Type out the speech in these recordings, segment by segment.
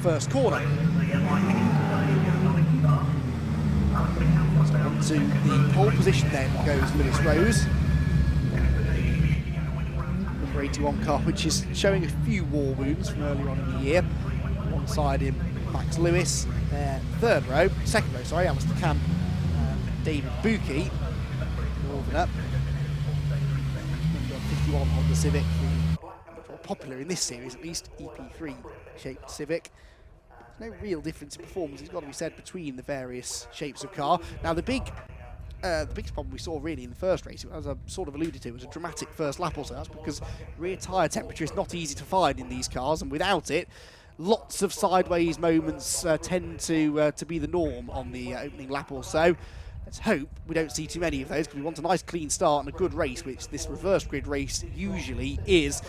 first corner. So onto the pole position then goes Lewis Rose. Number 81 car, which is showing a few war wounds from earlier on in the year. Alongside him, Max Lewis, their second row, Alistair Camp, David Buki, moving up. Number 51 on the Civic, much more popular in this series, at least, EP3 shaped Civic. There's no real difference in performance, it's got to be said, between the various shapes of car. Now the biggest problem we saw really in the first race, as I sort of alluded to, was a dramatic first lap or so. That's because rear tyre temperature is not easy to find in these cars, and without it, lots of sideways moments tend to be the norm on the opening lap or so. Let's hope we don't see too many of those, because we want a nice clean start and a good race, which this reverse grid race usually is.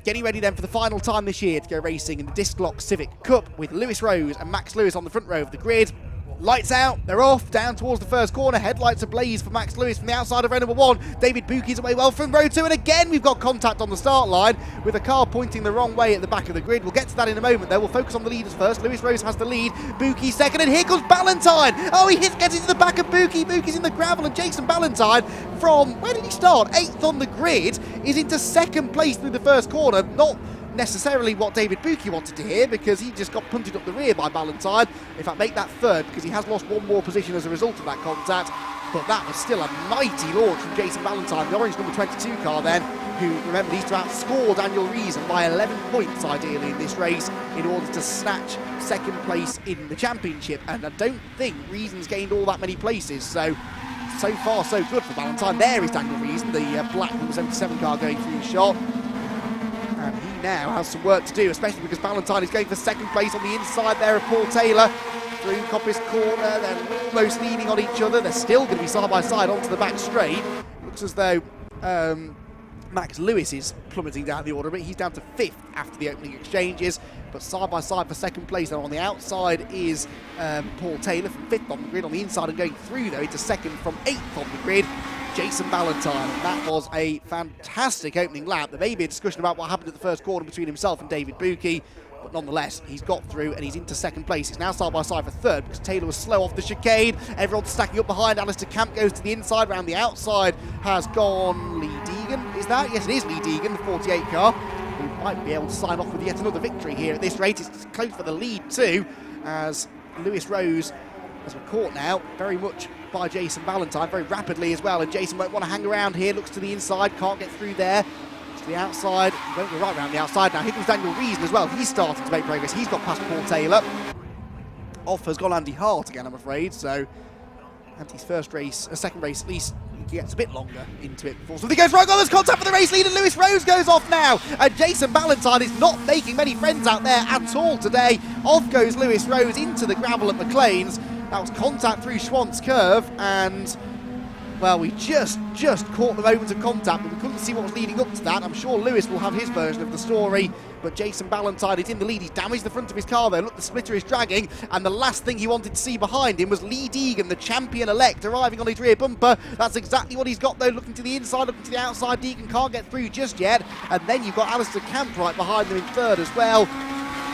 Getting ready then for the final time this year to go racing in the Disc Lock Civic Cup with Lewis Rose and Max Lewis on the front row of the grid. Lights out, they're off, down towards the first corner. Headlights ablaze for Max Lewis from the outside of row number 1. David Buki's away well from row 2, and again we've got contact on the start line with a car pointing the wrong way at the back of the grid. We'll get to that in a moment though. We'll focus on the leaders first. Lewis Rose has the lead, Buki second, and here comes Ballantyne. Oh, he gets into the back of Buki. Buki's in the gravel, and Jason Ballantyne from, where did he start? 8th on the grid, is into 2nd place through the first corner. Not necessarily what David Buki wanted to hear, because he just got punted up the rear by Ballantyne. In fact, make that 3rd, because he has lost one more position as a result of that contact. But that was still a mighty launch from Jason Ballantyne, the orange number 22 car then, who, remember, needs to outscore Daniel Reason by 11 points ideally in this race in order to snatch 2nd place in the championship. And I don't think Reason's gained all that many places, so far so good for Ballantyne. There is Daniel Reason, the black number 77 car going through the shot. And he now has some work to do, especially because Ballantyne is going for 2nd place on the inside there of Paul Taylor. Through Coppice Corner, they're almost leaning on each other. They're still going to be side by side onto the back straight. Looks as though Max Lewis is plummeting down the order, but he's down to 5th after the opening exchanges. But side by side for 2nd place, though, on the outside is Paul Taylor from 5th on the grid. On the inside and going through, though, into 2nd from 8th on the grid, Jason Ballantyne. And that was a fantastic opening lap. There may be a discussion about what happened at the first corner between himself and David Buki, but nonetheless, he's got through and he's into 2nd place. It's now side by side for 3rd because Taylor was slow off the chicane. Everyone's stacking up behind. Alistair Camp goes to the inside. Round the outside has gone Lee Deegan. Is that? Yes, it is Lee Deegan, the 48 car, who might be able to sign off with yet another victory here at this rate. It's close for the lead too, as Lewis Rose has been caught now very much by Jason Ballantyne, very rapidly as well, and Jason won't want to hang around here. Looks to the inside, can't get through there. To the outside, won't go right around the outside now. Here comes Daniel Reason as well. He's starting to make progress. He's got past Paul Taylor. Off has gone Andy Hart again, I'm afraid. So Andy's second race at least, he gets a bit longer into it before something goes wrong. Oh, there's contact for the race leader. Lewis Rose goes off now, and Jason Ballantyne is not making many friends out there at all today. Off goes Lewis Rose into the gravel at McLean's. That was contact through Schwantz Curve, and well, we just caught the moment of contact, but we couldn't see what was leading up to that. I'm sure Lewis will have his version of the story, but Jason Ballantyne is in the lead. He's damaged the front of his car though. Look, the splitter is dragging, and the last thing he wanted to see behind him was Lee Deegan, the champion-elect, arriving on his rear bumper. That's exactly what he's got though, looking to the inside, looking to the outside. Deegan can't get through just yet, and then you've got Alistair Camp right behind them in 3rd as well.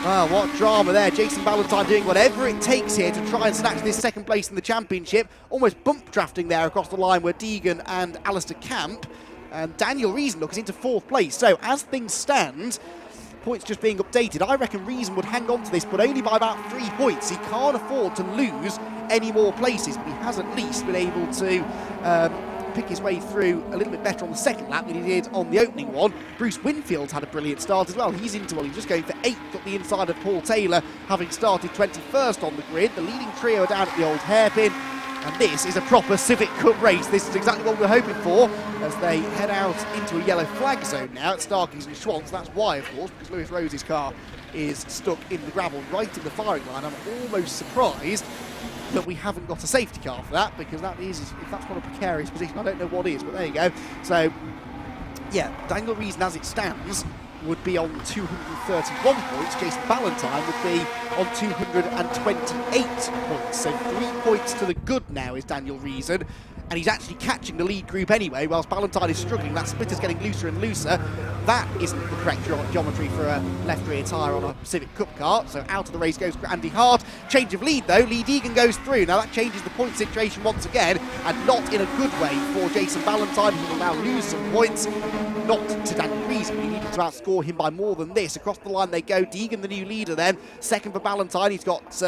Wow, what drama there. Jason Ballantyne doing whatever it takes here to try and snatch this 2nd place in the championship. Almost bump drafting there across the line where Deegan and Alistair Camp. And Daniel Reason is into 4th place. So as things stand, points just being updated, I reckon Reason would hang on to this, but only by about 3 points. He can't afford to lose any more places, but he has at least been able to pick his way through a little bit better on the 2nd lap than he did on the opening one. Bruce Winfield's had a brilliant start as well. He's he's just going for 8th at the inside of Paul Taylor, having started 21st on the grid. The leading trio are down at the old hairpin, and this is a proper Civic Cup race. This is exactly what we're hoping for as they head out into a yellow flag zone now at Starkey's and Schwantz. That's why, of course, because Lewis Rose's car is stuck in the gravel right in the firing line. I'm almost surprised that we haven't got a safety car for that, because that is, if that's not a precarious position, I don't know what is, but there you go. So yeah, Daniel Reason as it stands would be on 231 points. Jason Ballantyne would be on 228 points. So 3 points to the good now is Daniel Reason. and he's actually catching the lead group anyway, whilst Ballantyne is struggling. That splitter's getting looser and looser. That isn't the correct geometry for a left rear tyre on a Civic Cup car, so out of the race goes Andy Hart. Change of lead though, Lee Deegan goes through. Now that changes the point situation once again, and not in a good way for Jason Ballantyne, who will now lose some points. Not to Daniel Reason, he needed to outscore him by more than this. Across the line they go, Deegan the new leader then, second for Ballantyne. He's got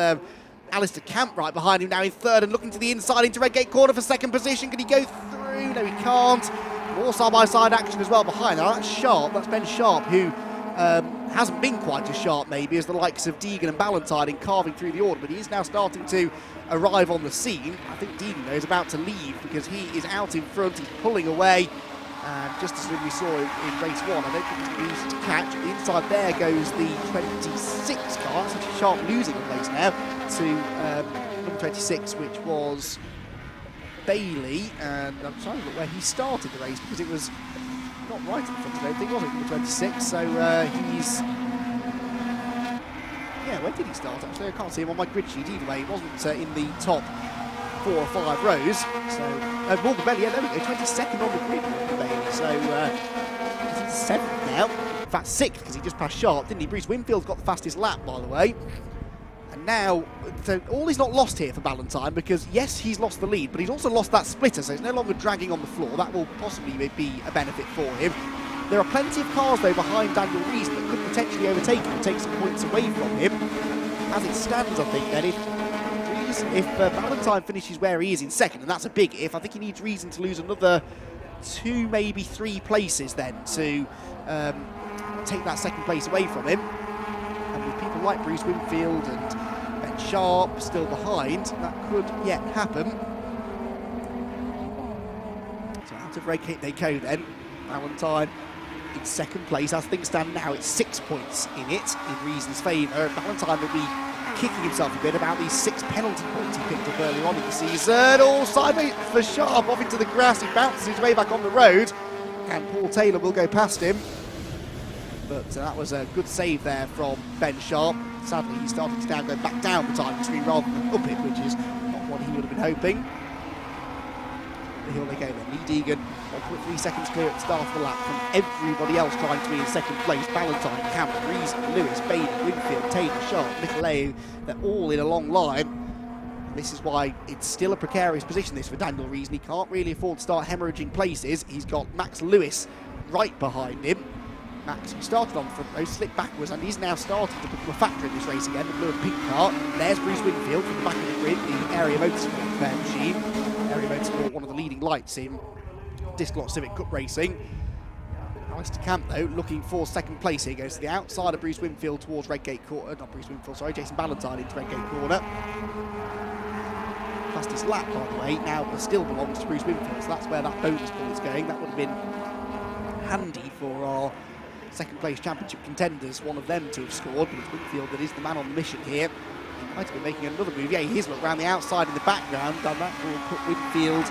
Alistair Camp right behind him now in third, and looking to the inside into Redgate corner for second position. Can he go through? No, he can't. More side-by-side action as well behind. Now that's Sharp, that's Ben Sharp, who hasn't been quite as sharp maybe as the likes of Deegan and Ballantyne in carving through the order, but he is now starting to arrive on the scene. I think Deegan though is about to leave because he is out in front, he's pulling away. And just as we saw in race 1, I don't think it's going to be easy to catch. The inside there goes the 26 car. It's actually Sharp losing the place now to number 26, which was Bailey. And I'm trying to look where he started the race because it was not right in front of everything, was it? Number 26. So he's... Yeah, where did he start? Actually, I can't see him on my grid sheet either way. He wasn't in the top 4 or 5 rows. So Morgan Bailey, yeah, there we go, 22nd on the grid, Morgan Bailey. So he's 7th now. In fact, 6th because he just passed Sharp, didn't he? Bruce Winfield's got the fastest lap, by the way. And now, so all is not lost here for Ballantyne because yes, he's lost the lead, but he's also lost that splitter, so he's no longer dragging on the floor. That will possibly be a benefit for him. There are plenty of cars though behind Daniel Reason that could potentially overtake him and take some points away from him. As it stands, I think then if Ballantyne finishes where he is in second, and that's a big if, I think he needs Reason to lose another 2, maybe 3 places then to take that second place away from him. And with people like Bruce Winfield and Ben Sharp still behind, that could yet happen. So out of Redgate they go then. Ballantyne in second place. As things stand now, it's 6 points in it in Reason's favour. Ballantyne will be kicking himself a bit about these 6 penalty points he picked up earlier on in the season. All sideways for Sharp, off into the grass. He bounces his way back on the road, and Paul Taylor will go past him. But that was a good save there from Ben Sharp. Sadly, he started to now go back down the time screen rather than up it, which is not what he would have been hoping. But here they go then. Lee Deegan, 1.3 seconds clear at the start of the lap from everybody else trying to be in second place. Ballantyne, Cameron, Reason, Lewis, Bailey, Winfield, Taylor, Sharp, Nicolao, they're all in a long line. And this is why it's still a precarious position, this, for Daniel Reason. He can't really afford to start hemorrhaging places. He's got Max Lewis right behind him. Max, who started on the front row, slipped backwards, and he's now started to become a factor in this race again, the blue and pink car. There's Bruce Winfield from the back of the grid, the Area Motorsport machine. Area Motorsport, one of the leading lights in Disc Lot Civic Cup racing. Alistair Camp, though, looking for second place here. Goes to the outside of Bruce Winfield towards Redgate corner. Not Bruce Winfield, sorry, Jason Ballantyne into Redgate corner. Fastest lap, by the way, now still belongs to Bruce Winfield, so that's where that bonus point is going. That would have been handy for our second place championship contenders, one of them to have scored, but it's Winfield that is the man on the mission here. He might have been making another move. Yeah, he is. Look around the outside in the background. Done that will put Winfield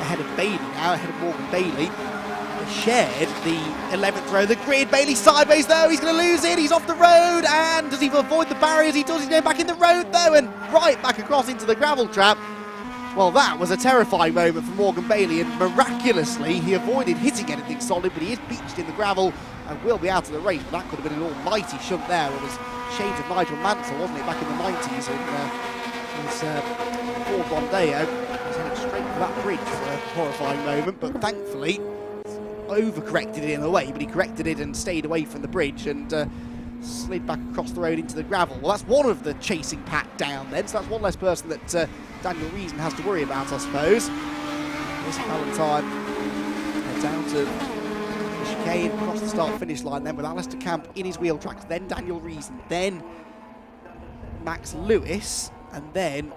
ahead of Bailey now, ahead of Morgan Bailey. They shared the 11th row of the grid. Bailey sideways though, he's going to lose it. He's off the road, and does he avoid the barriers? He does. He's going back in the road though, and right back across into the gravel trap. Well, that was a terrifying moment for Morgan Bailey, and miraculously he avoided hitting anything solid, but he is beached in the gravel and will be out of the race. But that could have been an almighty shunt there. It was shades of Nigel Mansell, wasn't it, back in the 90s in his Ford Mondeo. He was headed straight for that bridge for a horrifying moment, but thankfully overcorrected it in a way, but he corrected it and stayed away from the bridge and slid back across the road into the gravel. Well, that's one of the chasing pack down then, so that's one less person that Daniel Reason has to worry about, I suppose. There's Ballantyne heads out of the chicane, across the start-finish line then with Alistair Camp in his wheel tracks, then Daniel Reason, then Max Lewis, and then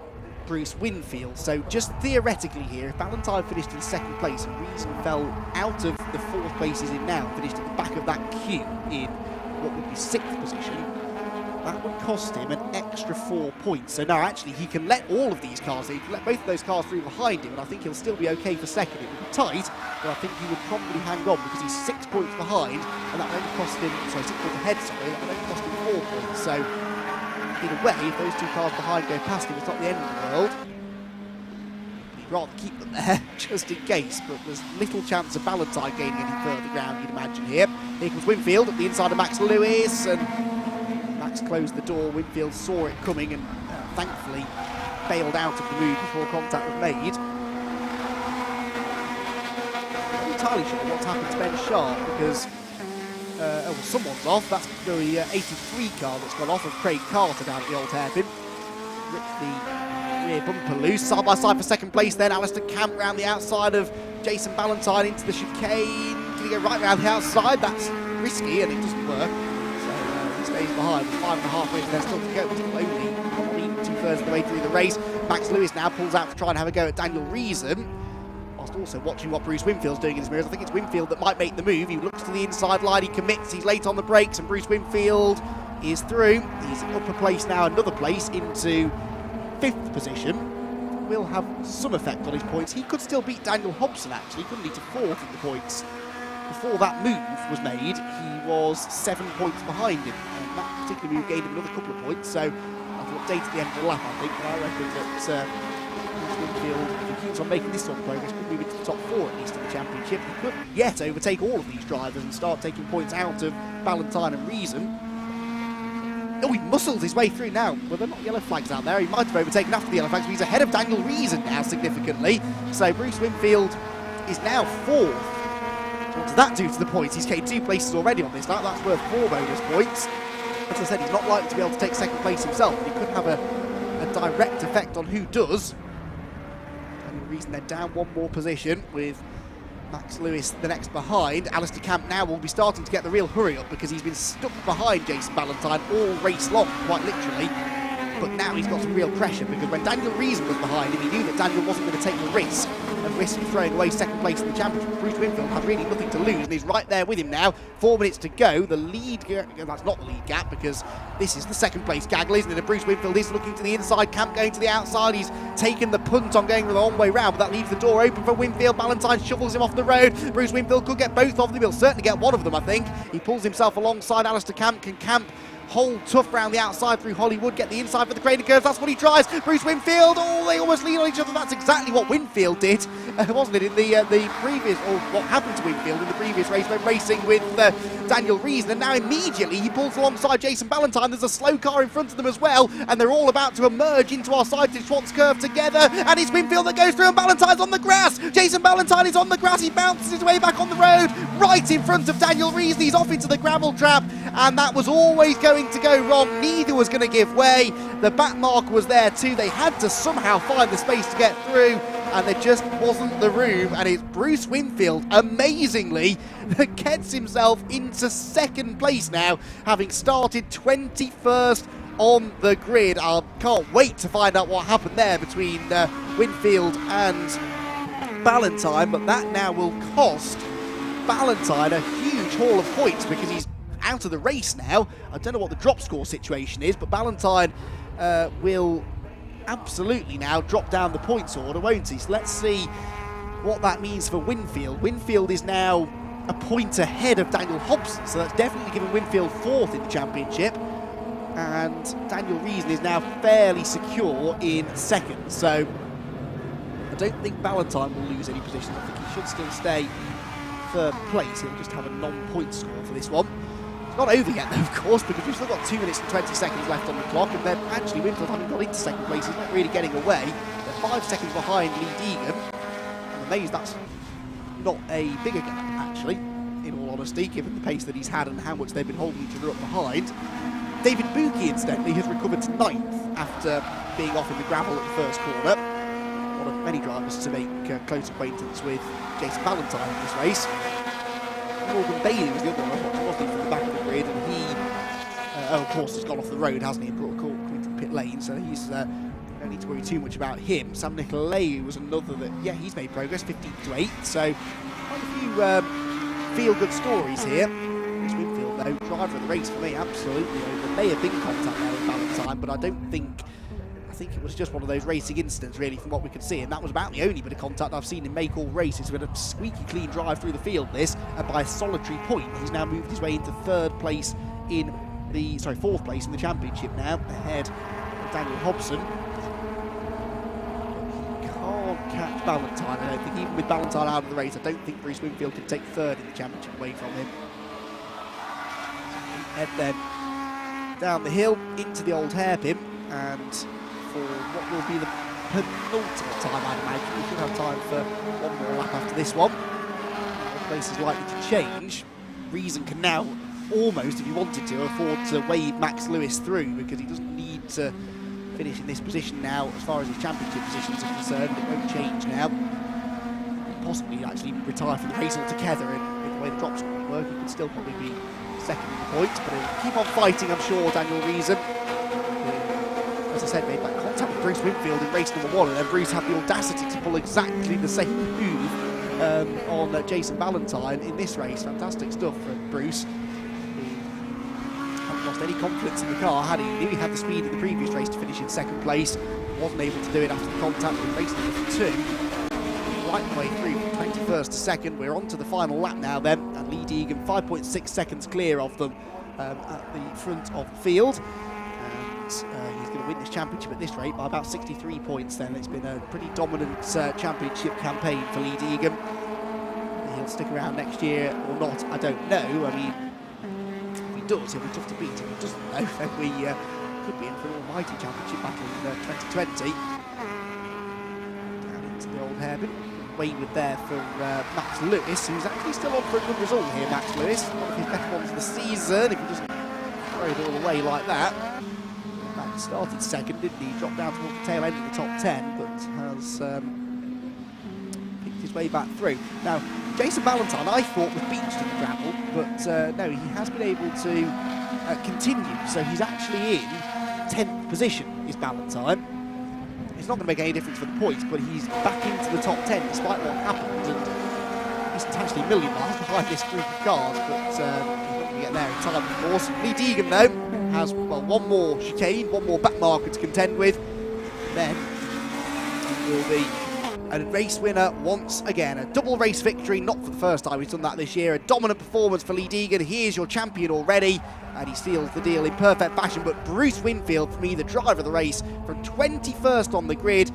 Bruce Winfield. So just theoretically here, if Ballantyne finished in second place and Reason fell out of the 4th place he's in now, finished at the back of that queue in what would be 6th position, that would cost him an extra 4 points. So now actually he can let all of these cars, he can let both of those cars through behind him, and I think he'll still be okay for second. It would be tight, but I think he would probably hang on because he's 6 points behind, and that would only cost him, sorry, 6 points ahead, sorry, that would only cost him 4 points. So in a way, if those 2 cars behind go past him, it's not the end of the world. He rather keep them there just in case, but there's little chance of Ballantyne gaining any further ground, you'd imagine here. Here comes Winfield at the inside of Max Lewis, and Max closed the door. Winfield saw it coming and thankfully bailed out of the move before contact was made. I'm not entirely sure what's happened to Ben Sharp, because well, someone's off. That's the 83 car that's gone off of Craig Carter down at the old hairpin. Ripped the rear bumper loose. Side by side for second place then. Alistair Camp round the outside of Jason Ballantyne into the chicane. Can he go right round the outside? That's risky and it doesn't work. So he stays behind with 5.5 minutes there still to go. Still only 2/3 of the way through the race. Max Lewis now pulls out to try and have a go at Daniel Reason. Whilst also watching what Bruce Winfield's doing in his mirrors. I think it's Winfield that might make the move. He looks to the inside line, he commits, he's late on the brakes, and Bruce Winfield is through. He's up a place now, another place into 5th position. Will have some effect on his points. He could still beat Daniel Hobson actually, couldn't he, to 4th in the points. Before that move was made, he was 7 points behind him. And that particular move gained him another couple of points, so that'll update at the end of the lap, I think. But I reckon that Winfield, if he keeps on making this sort of progress, could move into the top 4 at least in the championship. He could yet overtake all of these drivers and start taking points out of Ballantyne and Reason. Oh, he muscled his way through now. Well, there are not yellow flags out there. He might have overtaken after the yellow flags, but he's ahead of Daniel Reason now significantly. So Bruce Winfield is now 4th. What does that do to the points? He's gained 2 places already on this lap. That's worth 4 bonus points. As I said, he's not likely to be able to take 2nd place himself, but he could have a direct effect on who does. Daniel Reason then down 1 more position with Max Lewis the next behind. Alistair Camp now will be starting to get the real hurry up because he's been stuck behind Jason Ballantyne all race long, quite literally. But now he's got some real pressure because when Daniel Reason was behind him, he knew that Daniel wasn't going to take the risk of throwing away 2nd place in the championship. Bruce Winfield had really nothing to lose and he's right there with him now. 4 minutes to go. The lead, that's not the lead gap because this is the 2nd place gaggle, isn't it? And Bruce Winfield is looking to the inside, Camp going to the outside. He's taken the punt on going the long way round, but that leaves the door open for Winfield. Ballantyne shovels him off the road. Bruce Winfield could get both of them. He'll certainly get one of them, I think. He pulls himself alongside Alistair Camp. Can Camp hold tough round the outside through Hollywood, get the inside for the crater curves? That's what he tries. Bruce Winfield, oh, they almost lean on each other. That's exactly what Winfield did, wasn't it, in the previous, or what happened to Winfield in the previous race when racing with Daniel Reason. And now immediately he pulls alongside Jason Ballantyne. There's a slow car in front of them as well, and they're all about to emerge into our side to Schwartz curve together. And it's Winfield that goes through, and Ballantyne's on the grass. Jason Ballantyne is on the grass. He bounces his way back on the road, right in front of Daniel Reason. He's off into the gravel trap, and that was always going to go wrong. Neither was going to give way. The back mark was there too. They had to somehow find the space to get through, and there just wasn't the room. And it's Bruce Winfield, amazingly, that gets himself into 2nd place now, having started 21st on the grid. I can't wait to find out what happened there between Winfield and Ballantyne, but that now will cost Ballantyne a huge haul of points because he's out of the race now. I don't know what the drop score situation is, but Ballantyne will absolutely now drop down the points order, won't he? So let's see what that means for Winfield. Winfield is now a point ahead of Daniel Hobson, so that's definitely giving Winfield 4th in the championship. And Daniel Reason is now fairly secure in 2nd. So I don't think Ballantyne will lose any positions. I think he should still stay 3rd place. He'll just have a non-point score for this one. It's not over yet, though, of course, because we've still got 2 minutes and 20 seconds left on the clock, and then actually Winfield, having got into 2nd place, is not really getting away. They're 5 seconds behind Lee Deegan. I'm amazed that's not a bigger gap, actually, in all honesty, given the pace that he's had and how much they've been holding each other up behind. David Buki, incidentally, has recovered to 9th after being off in the gravel at the 1st corner. One of many drivers to make close acquaintance with Jason Ballantyne in this race. Morgan Bailey was the other one, wasn't he, from the back of the grid, and he, of course, has gone off the road, hasn't he, and brought a call into the pit lane, so he's don't need to worry too much about him. Sam Nicolay was another that, yeah, he's made progress, 15th to 8th, so quite a few feel-good stories here. It's Winfield, though, driver of the race for me, absolutely. There may have been contact there with Ballantyne, but I think it was just one of those racing incidents, really, from what we could see, and that was about the only bit of contact I've seen him make all races. With a squeaky clean drive through the field, and by a solitary point, he's now moved his way into 4th place in the championship now, ahead of Daniel Hobson. He can't catch Ballantyne. I don't think, even with Ballantyne out of the race, I don't think Bruce Winfield can take third in the championship away from him. Head then down the hill into the old hairpin, and for what will be the penultimate time, I'd imagine, we should have time for one more lap after this one. The place is likely to change. Reason can now almost, if he wanted to, afford to wave Max Lewis through, because he doesn't need to finish in this position now as far as his championship positions are concerned. It won't change now. Possibly actually retire from the race altogether, and with the way the drops work, he could still probably be second in the points, but he'll keep on fighting, I'm sure, Daniel Reason. As I said, made that contact with Bruce Winfield in race number 1, and then Bruce had the audacity to pull exactly the same move on Jason Ballantyne in this race. Fantastic stuff from Bruce. He hadn't lost any confidence in the car, had he? He knew he had the speed in the previous race to finish in second place. Wasn't able to do it after the contact in race number 2. Right the way through from 21st to 2nd. We're on to the final lap now then, and Lee Deegan 5.6 seconds clear of them at the front of the field. And he's going to win this championship at this rate by about 63 points then. It's been a pretty dominant championship campaign for Lee Deegan. He'll stick around next year or not, I don't know. I mean, if he does, he'll be tough to beat. If he doesn't, though, then we could be in for an almighty championship battle in 2020. Down into the old hairpin. Wayward there for Max Lewis, who's actually still on for a good result here, Max Lewis. One of his best ones of the season, if he doesn't throw it all away like that. Max started second, didn't he? Dropped down towards the tail end of the top 10, but has picked his way back through. Now, Jason Ballantyne, I thought, was beached in the gravel, but no, he has been able to continue. So he's actually in 10th position, is Ballantyne. It's not going to make any difference for the points, but he's back into the top 10 despite what happened, and he's actually a million miles behind this group of cars, but he's not going to get there in time, of course. Lee Deegan, though, has, well, one more chicane, one more back marker to contend with, then he will be a race winner once again. A double race victory, not for the first time he's done that this year. A dominant performance for Lee Deegan. He is your champion already, and he seals the deal in perfect fashion. But Bruce Winfield, for me, the driver of the race, from 21st on the grid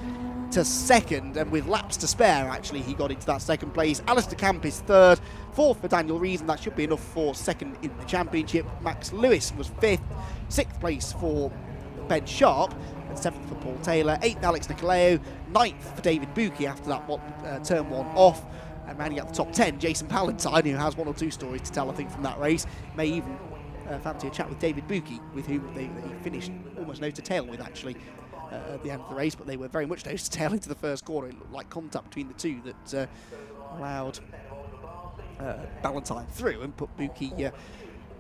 to 2nd, and with laps to spare, actually, he got into that 2nd place. Alistair Camp is 3rd, 4th for Daniel Reason. That should be enough for 2nd in the championship. Max Lewis was 5th, 6th place for Ben Sharp, and 7th for Paul Taylor, 8th Alex Nicolao, 9th for David Buki after that turn 1 off, and rounding out the top 10, Jason Ballantyne, who has 1 or 2 stories to tell, I think, from that race. May even fancy a chat with David Buki, with whom he finished almost nose to tail with, actually, at the end of the race, but they were very much nose to tail into the first corner. It looked like contact between the two that allowed Ballantyne through and put Buki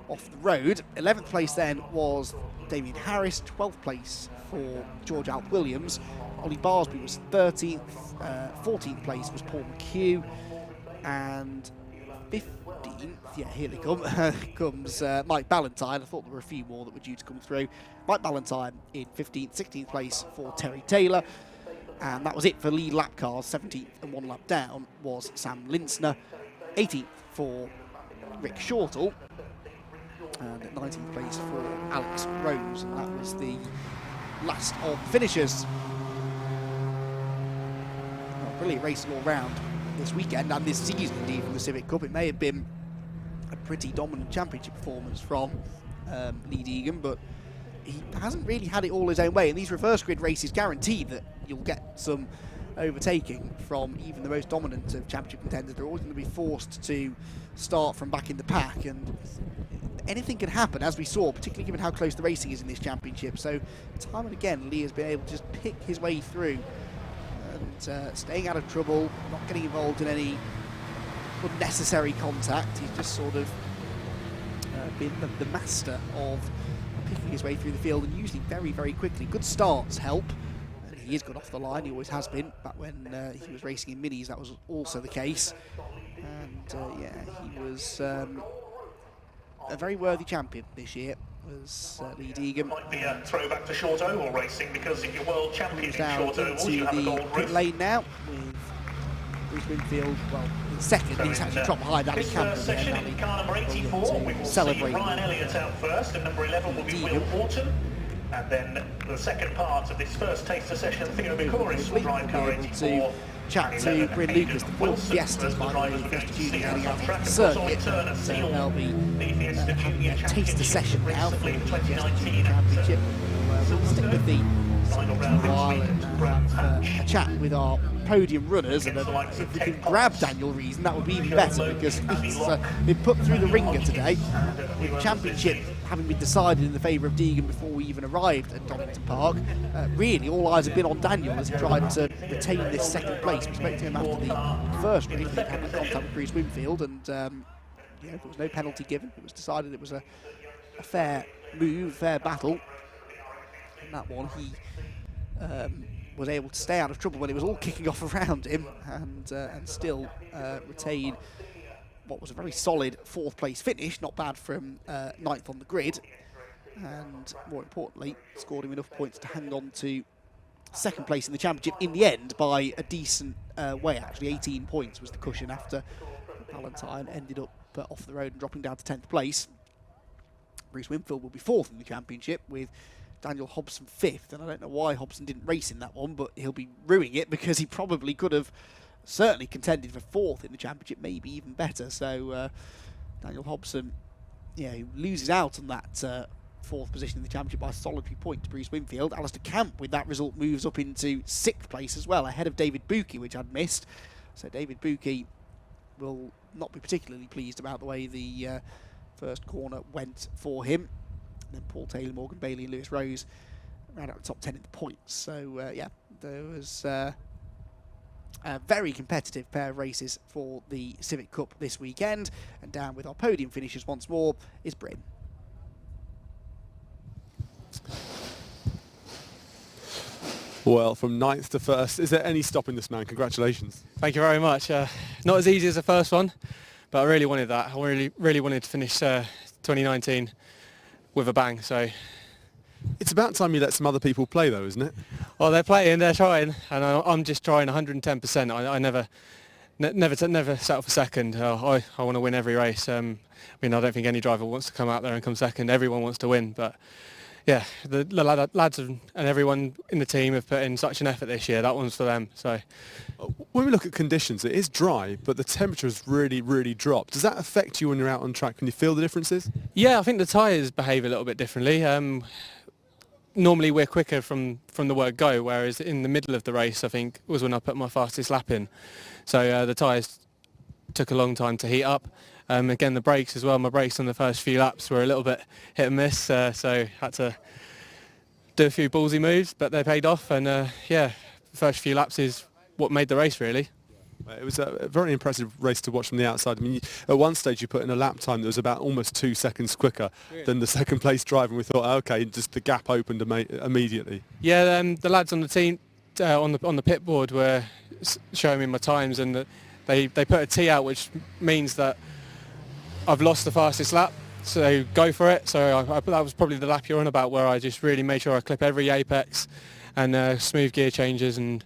off the road. 11th place then was Damien Harris, 12th place for George Alp Williams. Ollie Barsby was 13th, 14th place was Paul McHugh, and 15th, yeah, here they come, comes Mike Ballantyne. I thought there were a few more that were due to come through. Mike Ballantyne in 15th, 16th place for Terry Taylor, and that was it for lead lap cars. 17th and 1 lap down was Sam Linsner, 18th for Rick Shortall, and at 19th place for Alex Rose, and that was the last of finishers. Brilliant racing all round this weekend and this season, indeed, from the Civic Cup. It may have been a pretty dominant championship performance from Lee Deegan, but he hasn't really had it all his own way. And these reverse grid races guarantee that you'll get some overtaking from even the most dominant of championship contenders. They're always going to be forced to start from back in the pack, and anything can happen, as we saw, particularly given how close the racing is in this championship. So time and again, Lee has been able to just pick his way through and staying out of trouble, not getting involved in any unnecessary contact. He's just sort of been the master of picking his way through the field, and usually very, very quickly. Good starts help. And he is good off the line, he always has been. Back when he was racing in minis, that was also the case. And yeah, he was a very worthy champion this year, was Lee Deegan. Might be a throwback to short oval racing, because if you're world champion in short ovals, you have a gold pit lane now with Bruce Winfield, well, in 2nd. He's actually dropped behind Ali Campbell. Session in car number 84, we will celebrate. See Ryan Elliott out first, and number 11 will be Will Horton. And then the second part of this first taster session, Theo Bikoris will drive car 84 chat to Bryn Lucas, the former Fiestas, by the way, the Fiesta Junior heading out to the circuit, and they'll be having a taster session now for the Fiesta Junior Championship. We'll stick with the while and have a chat with our podium runners, and if we can grab Daniel Reason, that would be even better, because he's been put through the ringer today, with the championship having been decided in the favour of Deegan before we even arrived at Donington Park. Really, all eyes have been on Daniel as he tried to retain this second place. We spoke to him after the first race, he had contact with Bruce Winfield, and there was no penalty given. It was decided it was a fair move, fair battle. In that one, he was able to stay out of trouble when it was all kicking off around him, and still retain what was a very solid fourth place finish, not bad from ninth on the grid, and more importantly scored him enough points to hang on to second place in the championship in the end by a decent way. Actually 18 points was the cushion after Valentine ended up off the road and dropping down to 10th place. Bruce Winfield will be fourth in the championship with Daniel Hobson fifth, and I don't know why Hobson didn't race in that one, but he'll be ruining it because he probably could have certainly contended for fourth in the championship, maybe even better. So Daniel Hobson, who loses out on that fourth position in the championship by a solitary point to Bruce Winfield. Alistair Camp, with that result, moves up into sixth place as well, ahead of David Buki, which I'd missed. So David Buki will not be particularly pleased about the way the first corner went for him. And then Paul Taylor, Morgan Bailey and Lewis Rose round out the top 10 in the points. So there was a very competitive pair of races for the Civic Cup this weekend. And down with our podium finishers once more is Bryn. Well, from 9th to 1st, is there any stopping this man? Congratulations. Thank you very much. Not as easy as the first one, but I really wanted that. I really wanted to finish 2019 with a bang. So it's about time you let some other people play, though, isn't it? Well, they're playing, they're trying, and I'm just trying 110%. I never settle for second. I want to win every race. I don't think any driver wants to come out there and come second. Everyone wants to win, but yeah, the lads and everyone in the team have put in such an effort this year. That one's for them. So when we look at conditions, it is dry, but the temperature has really, really dropped. Does that affect you when you're out on track? Can you feel the differences? Yeah, I think the tyres behave a little bit differently. Normally we're quicker from the word go, whereas in the middle of the race, I think, was when I put my fastest lap in. So the tyres took a long time to heat up. Again, the brakes as well. My brakes on the first few laps were a little bit hit and miss, so had to do a few ballsy moves, but they paid off. And the first few laps is what made the race, really. It was a very impressive race to watch from the outside. I mean, at one stage you put in a lap time that was about almost 2 seconds quicker than the second place driver, and we thought, okay, just the gap opened immediately. Yeah, the lads on the team on the pit board were showing me my times, and they put a T out, which means that I've lost the fastest lap, so go for it. So that was probably the lap you're on about, where I just really made sure I clip every apex and smooth gear changes, and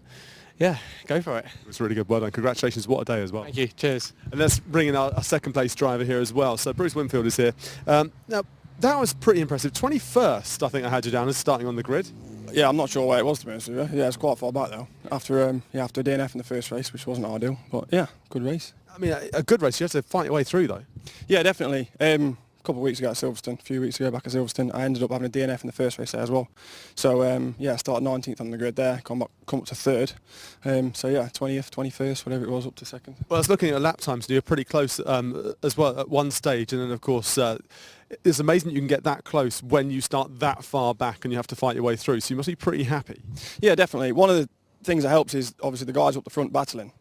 yeah, go for it. It was really good. Well done. Congratulations. What a day as well. Thank you. Cheers. And let's bring in our second place driver here as well. So Bruce Winfield is here. Now, that was pretty impressive. 21st, I think I had you down as starting on the grid. Yeah, I'm not sure where it was, to be honest with you. Yeah, it's quite far back though. After a DNF in the first race, which wasn't ideal, but yeah, good race. I mean, a good race. You have to fight your way through, though. Yeah, definitely. A couple of weeks ago at Silverstone, a few weeks ago back at Silverstone, I ended up having a DNF in the first race there as well. So I started 19th on the grid there, come up to third. 20th, 21st, whatever it was, up to second. Well, I was looking at lap times, and you're pretty close as well at one stage, and then of course it's amazing that you can get that close when you start that far back and you have to fight your way through. So you must be pretty happy. Yeah, definitely. One of the things that helps is obviously the guys up the front battling.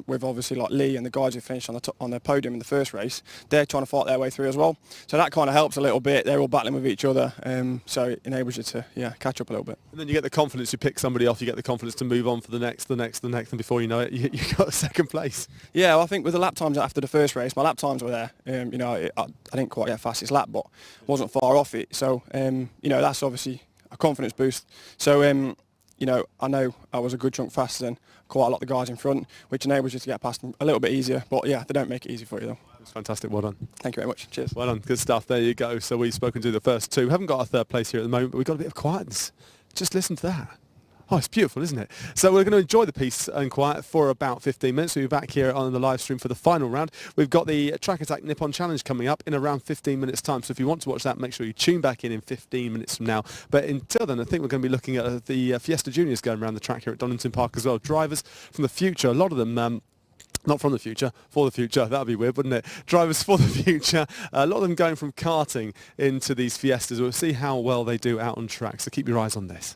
With obviously like Lee and the guys who finished on the podium in the first race, they're trying to fight their way through as well. So that kind of helps a little bit. They're all battling with each other, so it enables you to catch up a little bit. And then you get the confidence. You pick somebody off. You get the confidence to move on for the next, and before you know it, you got a second place. Yeah, well, I think with the lap times after the first race, my lap times were there. I didn't quite get fastest lap, but wasn't far off it. So that's obviously a confidence boost. So I know I was a good chunk faster than quite a lot of the guys in front, which enables you to get past them a little bit easier. But yeah, they don't make it easy for you though. It's fantastic. Well done. Thank you very much. Cheers. Well done. Good stuff. There you go. So we've spoken to the first two. We haven't got our third place here at the moment, but we've got a bit of quietness. Just listen to that. Oh, it's beautiful, isn't it? So we're going to enjoy the peace and quiet for about 15 minutes. We'll be back here on the live stream for the final round. We've got the Track Attack Nippon Challenge coming up in around 15 minutes' time. So if you want to watch that, make sure you tune back in 15 minutes from now. But until then, I think we're going to be looking at the Fiesta Juniors going around the track here at Donington Park as well. Drivers from the future, a lot of them... not from the future, for the future. That would be weird, wouldn't it? Drivers for the future. A lot of them going from karting into these Fiestas. We'll see how well they do out on track. So keep your eyes on this.